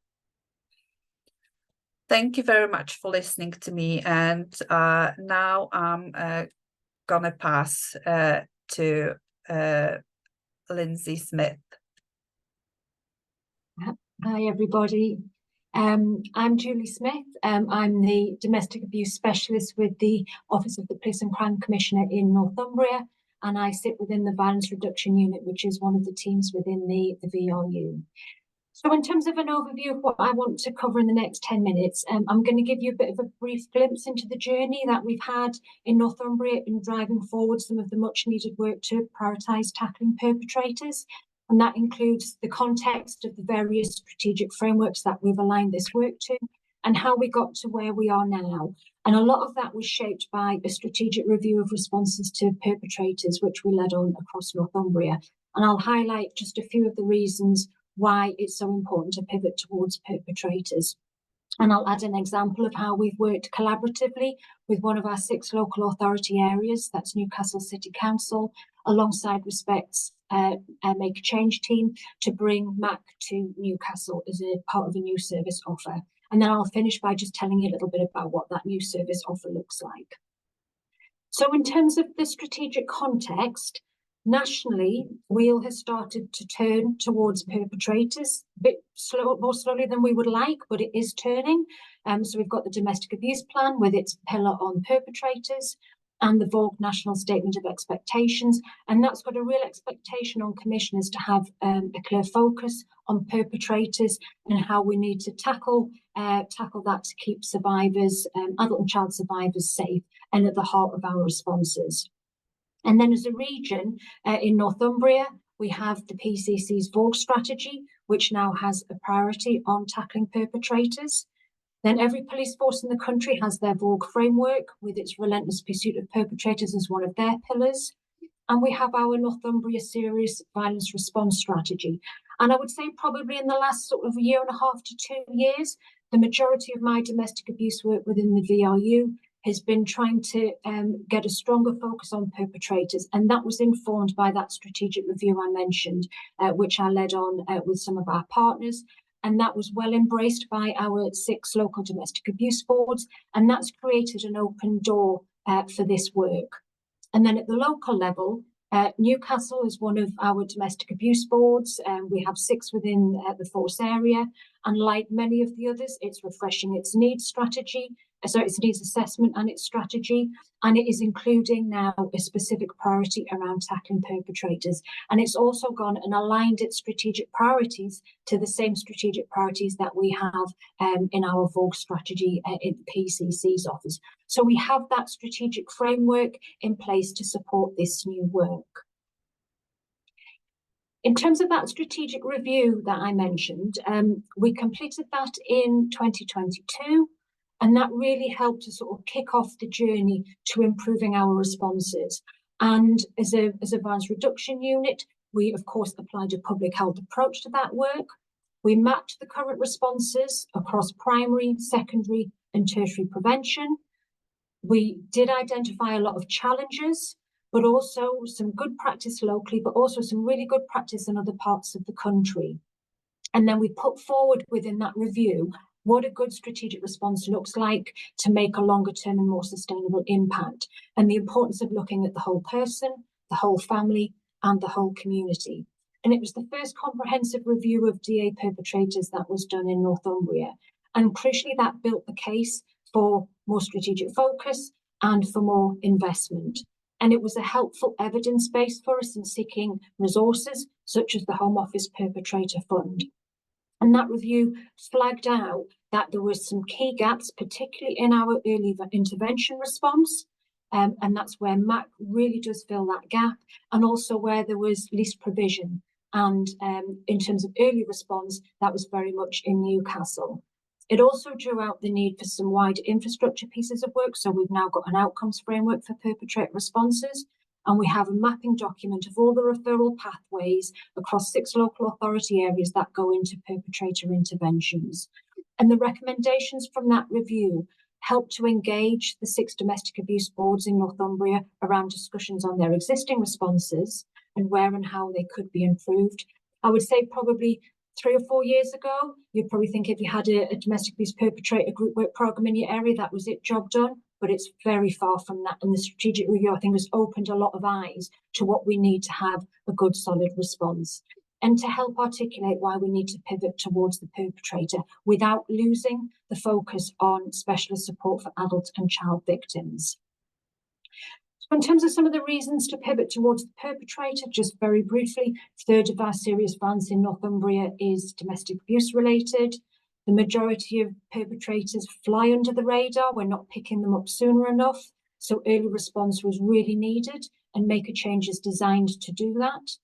Thank you very much for listening to me, and now I'm gonna pass to Lindsay Smith. Hi everybody, I'm Julie Smith. I'm the Domestic Abuse Specialist with the Office of the Police and Crime Commissioner in Northumbria, and I sit within the Violence Reduction Unit, which is one of the teams within the VRU. So in terms of an overview of what I want to cover in the next 10 minutes, I'm going to give you a bit of a brief glimpse into the journey that we've had in Northumbria in driving forward some of the much needed work to prioritise tackling perpetrators. And that includes the context of the various strategic frameworks that we've aligned this work to and how we got to where we are now. And a lot of that was shaped by a strategic review of responses to perpetrators, which we led on across Northumbria. And I'll highlight just a few of the reasons why it's so important to pivot towards perpetrators. And I'll add an example of how we've worked collaboratively with one of our 6 local authority areas, that's Newcastle City Council, alongside Respect's Make a Change team to bring MAC to Newcastle as a part of a new service offer. And then I'll finish by just telling you a little bit about what that new service offer looks like. So in terms of the strategic context, nationally, wheel has started to turn towards perpetrators, a bit more slowly than we would like, but it is turning. So we've got the Domestic Abuse Plan with its pillar on perpetrators and the VOG National Statement of Expectations. And that's got a real expectation on commissioners to have a clear focus on perpetrators and how we need to tackle that to keep survivors, adult and child survivors safe and at the heart of our responses. And then as a region in Northumbria, we have the PCC's VOG strategy, which now has a priority on tackling perpetrators. Then every police force in the country has their VOG framework with its relentless pursuit of perpetrators as one of their pillars. And we have our Northumbria Serious Violence Response Strategy. And I would say probably in the last sort of 1.5 to 2 years, the majority of my domestic abuse work within the VRU has been trying to get a stronger focus on perpetrators. And that was informed by that strategic review I mentioned, which I led on with some of our partners. And that was well embraced by our 6 local domestic abuse boards. And that's created an open door for this work. And then at the local level, Newcastle is one of our domestic abuse boards. We have 6 within the force area. And like many of the others, it's refreshing its needs strategy. So its needs assessment and its strategy, and it is including now a specific priority around tackling perpetrators. And it's also gone and aligned its strategic priorities to the same strategic priorities that we have in our VOG strategy in the PCC's office. So we have that strategic framework in place to support this new work. In terms of that strategic review that I mentioned, we completed that in 2022. And that really helped to sort of kick off the journey to improving our responses. And as a violence reduction unit, we of course applied a public health approach to that work. We mapped the current responses across primary, secondary, and tertiary prevention. We did identify a lot of challenges, but also some good practice locally, but also some really good practice in other parts of the country. And then we put forward within that review what a good strategic response looks like to make a longer term and more sustainable impact, and the importance of looking at the whole person, the whole family, and the whole community. And it was the first comprehensive review of DA perpetrators that was done in Northumbria. And crucially, that built the case for more strategic focus and for more investment. And it was a helpful evidence base for us in seeking resources, such as the Home Office Perpetrator Fund. And that review flagged out that there were some key gaps, particularly in our early intervention response. And that's where MAC really does fill that gap, and also where there was least provision. And in terms of early response, that was very much in Newcastle. It also drew out the need for some wider infrastructure pieces of work. So we've now got an outcomes framework for perpetrator responses. And we have a mapping document of all the referral pathways across 6 local authority areas that go into perpetrator interventions. And the recommendations from that review help to engage the 6 domestic abuse boards in Northumbria around discussions on their existing responses, and where and how they could be improved. I would say probably 3 or 4 years ago, you'd probably think if you had a domestic abuse perpetrator group work programme in your area, that was it, job done. But it's very far from that. And the strategic review, I think, has opened a lot of eyes to what we need to have a good, solid response. And to help articulate why we need to pivot towards the perpetrator without losing the focus on specialist support for adult and child victims. So in terms of some of the reasons to pivot towards the perpetrator, just very briefly, a third of our serious violence in Northumbria is domestic abuse related. The majority of perpetrators fly under the radar. We're not picking them up sooner enough. So early response was really needed, and Make a Change is designed to do that.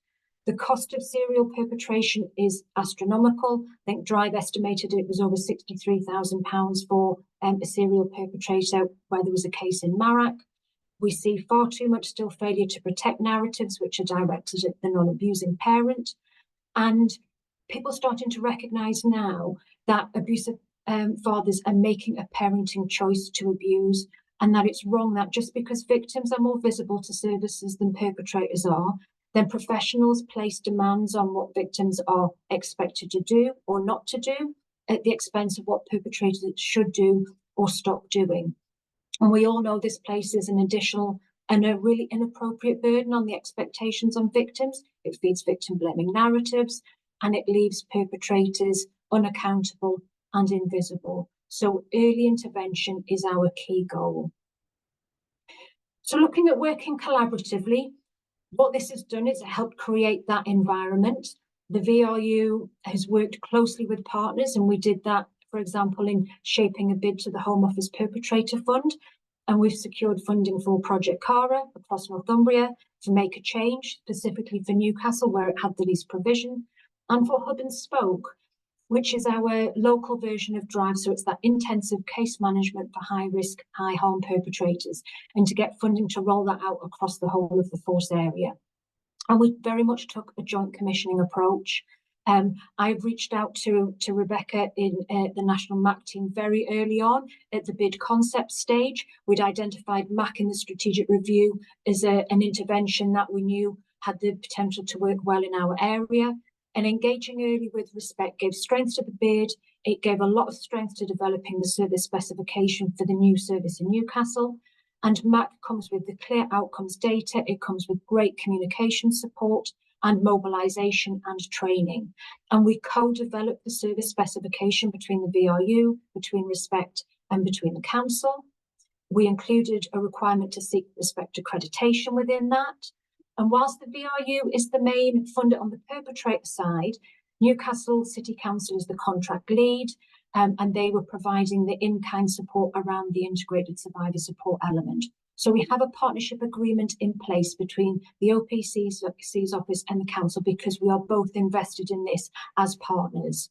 The cost of serial perpetration is astronomical. I think Drive estimated it was over £63,000 for a serial perpetrator where there was a case in Marrack. We see far too much still failure to protect narratives which are directed at the non-abusing parent. And people starting to recognise now that abusive fathers are making a parenting choice to abuse, and that it's wrong that just because victims are more visible to services than perpetrators are, then professionals place demands on what victims are expected to do or not to do at the expense of what perpetrators should do or stop doing. And we all know this places an additional and a really inappropriate burden on the expectations on victims. It feeds victim blaming narratives, and it leaves perpetrators unaccountable and invisible. So early intervention is our key goal. So looking at working collaboratively, what this has done is it helped create that environment. The VRU has worked closely with partners, and we did that, for example, in shaping a bid to the Home Office Perpetrator Fund. And we've secured funding for Project Cara across Northumbria, for Make a Change, specifically for Newcastle, where it had the least provision, and for Hub and Spoke, which is our local version of Drive. So it's that intensive case management for high risk, high harm perpetrators, and to get funding to roll that out across the whole of the force area. And we very much took a joint commissioning approach. I've reached out to Rebecca in the National MAC team very early on at the bid concept stage. We'd identified MAC in the strategic review as an intervention that we knew had the potential to work well in our area. And engaging early with Respect gave strength to the bid. It gave a lot of strength to developing the service specification for the new service in Newcastle. And MAC comes with the clear outcomes data. It comes with great communication support and mobilisation and training. And we co-developed the service specification between the VRU, between Respect and between the council. We included a requirement to seek Respect accreditation within that. And whilst the VRU is the main funder on the perpetrator side, Newcastle City Council is the contract lead, and they were providing the in-kind support around the integrated survivor support element. So we have a partnership agreement in place between the OPC's office and the council, because we are both invested in this as partners.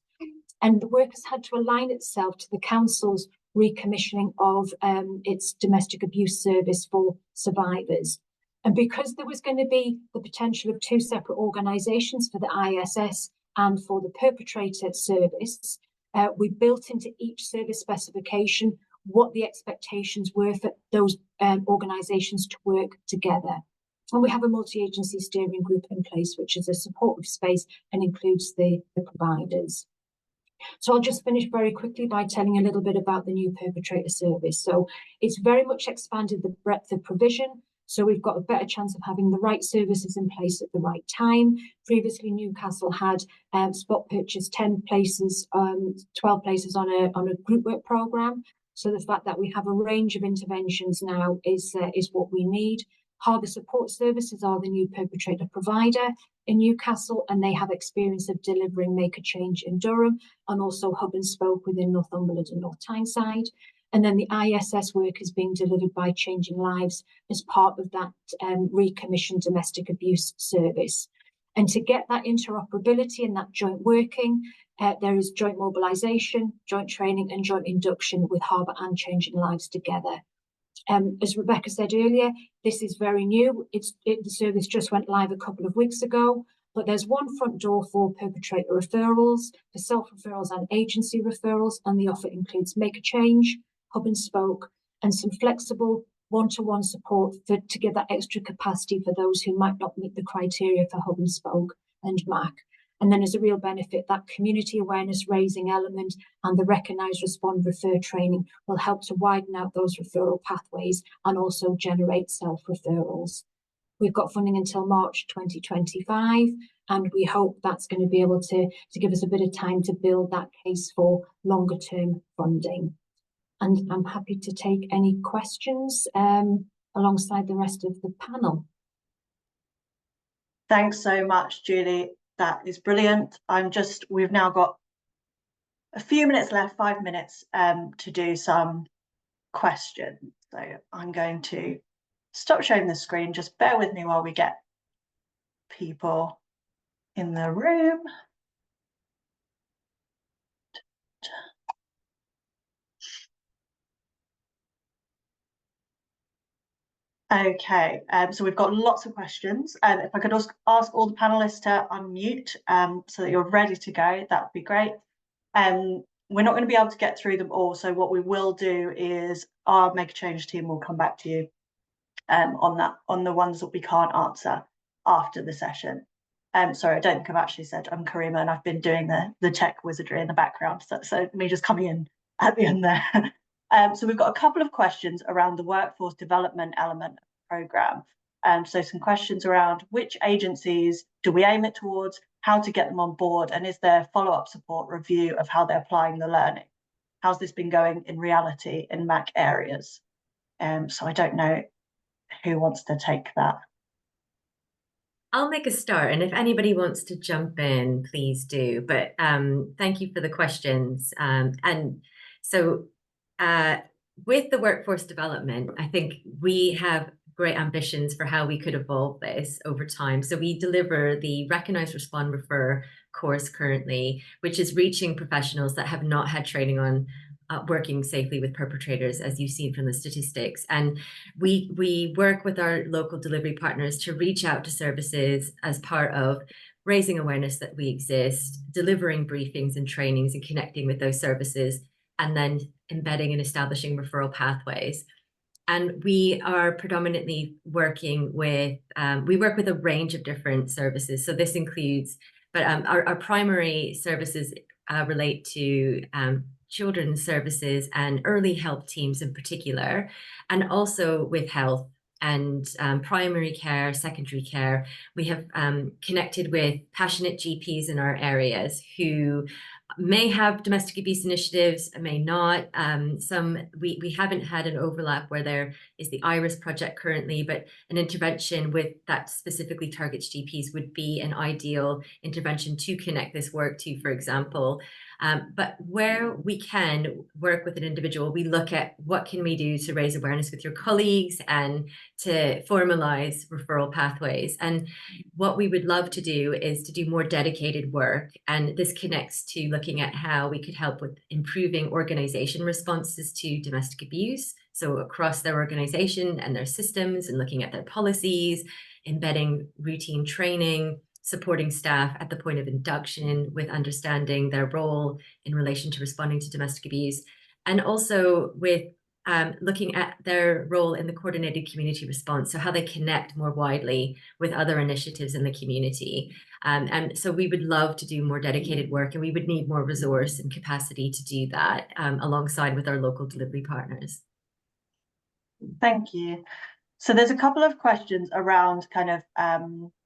And the work has had to align itself to the council's recommissioning of its domestic abuse service for survivors. And because there was going to be the potential of 2 separate organisations for the ISS and for the perpetrator service, we built into each service specification what the expectations were for those organisations to work together. And we have a multi-agency steering group in place, which is a supportive space and includes the providers. So I'll just finish very quickly by telling a little bit about the new perpetrator service. So it's very much expanded the breadth of provision. So we've got a better chance of having the right services in place at the right time. Previously, Newcastle had spot purchased 10 places, 12 places on a group work programme. So the fact that we have a range of interventions now is what we need. Harbour Support Services are the new perpetrator provider in Newcastle, and they have experience of delivering Make a Change in Durham, and also Hub and Spoke within Northumberland and North Tyneside. And then the ISS work is being delivered by Changing Lives as part of that recommissioned domestic abuse service. And to get that interoperability and that joint working, there is joint mobilisation, joint training and joint induction with Harbour and Changing Lives together. As Rebecca said earlier, this is very new. The service just went live a couple of weeks ago, but there's one front door for perpetrator referrals, for self-referrals and agency referrals, and the offer includes Make a Change, Hub and Spoke, and some flexible one-to-one support to give that extra capacity for those who might not meet the criteria for hub and spoke and MAC. And then as a real benefit, that community awareness raising element and the recognise, respond, refer training will help to widen out those referral pathways and also generate self-referrals. We've got funding until March 2025, and we hope that's going to be able to give us a bit of time to build that case for longer term funding. And I'm happy to take any questions alongside the rest of the panel. Thanks so much, Julie. That is brilliant. We've now got a few minutes left, 5 minutes, to do some questions. So I'm going to stop sharing the screen. Just bear with me while we get people in the room. Okay, so we've got lots of questions. If I could ask all the panelists to unmute so that you're ready to go, that would be great. We're not going to be able to get through them all, so what we will do is our Make a Change team will come back to you on the ones that we can't answer after the session. Sorry, I don't think I've actually said I'm Karima, and I've been doing the tech wizardry in the background, so me just coming in at the end there. So we've got a couple of questions around the workforce development element of the programme. So some questions around which agencies do we aim it towards, how to get them on board, and is there follow-up support review of how they're applying the learning? How's this been going in reality in MAC areas? So I don't know who wants to take that. I'll make a start, and if anybody wants to jump in, please do. But thank you for the questions. And so with the workforce development, I think we have great ambitions for how we could evolve this over time. So we deliver the Recognise, Respond, Refer course currently, which is reaching professionals that have not had training on working safely with perpetrators, as you've seen from the statistics. And we work with our local delivery partners to reach out to services as part of raising awareness that we exist, delivering briefings and trainings and connecting with those services, and then embedding and establishing referral pathways. And we are predominantly working with, we work with a range of different services. So this includes, but our primary services relate to children's services and early help teams in particular, and also with health and primary care, secondary care. We have connected with passionate GPs in our areas who may have domestic abuse initiatives, may not. We haven't had an overlap where there is the IRIS project currently, but an intervention with that specifically targets GPs would be an ideal intervention to connect this work to, for example. But where we can work with an individual, we look at what can we do to raise awareness with your colleagues and to formalize referral pathways. And what we would love to do is to do more dedicated work. And this connects to looking at how we could help with improving organization responses to domestic abuse. So across their organization and their systems, and looking at their policies, embedding routine training, supporting staff at the point of induction with understanding their role in relation to responding to domestic abuse, and also with looking at their role in the coordinated community response, so how they connect more widely with other initiatives in the community. And so we would love to do more dedicated work, and we would need more resource and capacity to do that alongside with our local delivery partners. Thank you. So there's a couple of questions around kind of,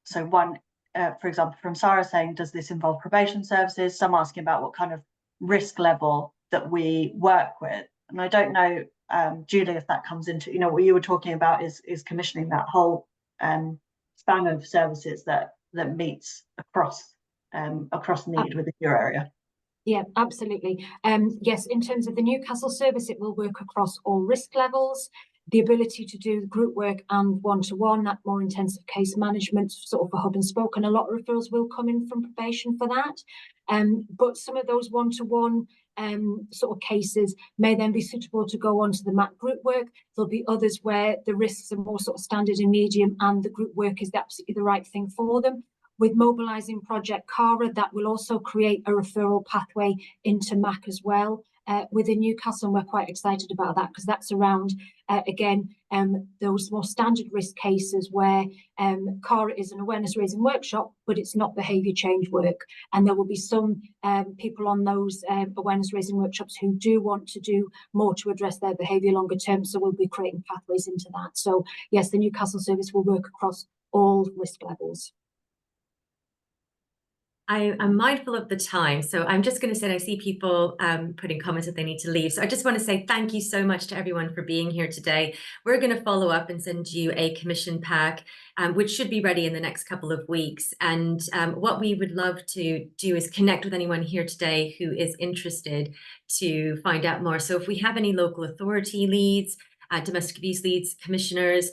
so one, for example, from Sarah saying, does this involve probation services? Some asking about what kind of risk level that we work with. And I don't know, Julie, if that comes into, you know, what you were talking about is commissioning that whole span of services that meets across need within your area. Yeah, absolutely. Yes, in terms of the Newcastle service, it will work across all risk levels. The ability to do group work and one-to-one, that more intensive case management, sort of for hub and spoke, and a lot of referrals will come in from probation for that. But some of those one-to-one sort of cases may then be suitable to go on to the MAC group work. There'll be others where the risks are more sort of standard and medium, and the group work is absolutely the right thing for them. With mobilising Project CARA, that will also create a referral pathway into MAC as well. within Newcastle, and we're quite excited about that because that's around, again, those more standard risk cases where CARA is an awareness raising workshop, but it's not behaviour change work. And there will be some people on those awareness raising workshops who do want to do more to address their behaviour longer term. So we'll be creating pathways into that. So yes, the Newcastle service will work across all risk levels. I'm mindful of the time, so I'm just going to say I see people putting comments that they need to leave. So I just want to say thank you so much to everyone for being here today. We're going to follow up and send you a commission pack, which should be ready in the next couple of weeks. And what we would love to do is connect with anyone here today who is interested to find out more. So if we have any local authority leads, domestic abuse leads, commissioners,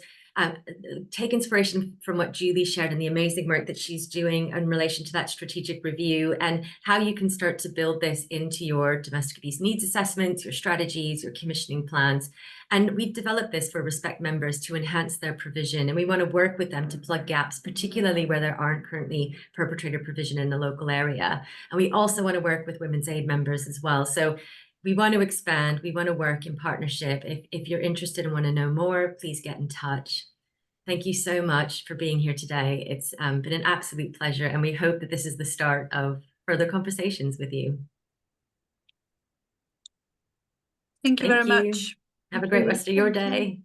take inspiration from what Julie shared and the amazing work that she's doing in relation to that strategic review and how you can start to build this into your domestic abuse needs assessments, your strategies, your commissioning plans. And we developed this for Respect members to enhance their provision. And we want to work with them to plug gaps, particularly where there aren't currently perpetrator provision in the local area. And we also want to work with Women's Aid members as well. So we want to expand, we want to work in partnership. If you're interested and want to know more, please get in touch. Thank you so much for being here today. It's been an absolute pleasure, and we hope that this is the start of further conversations with you. Thank you very much. Have a great rest of your day.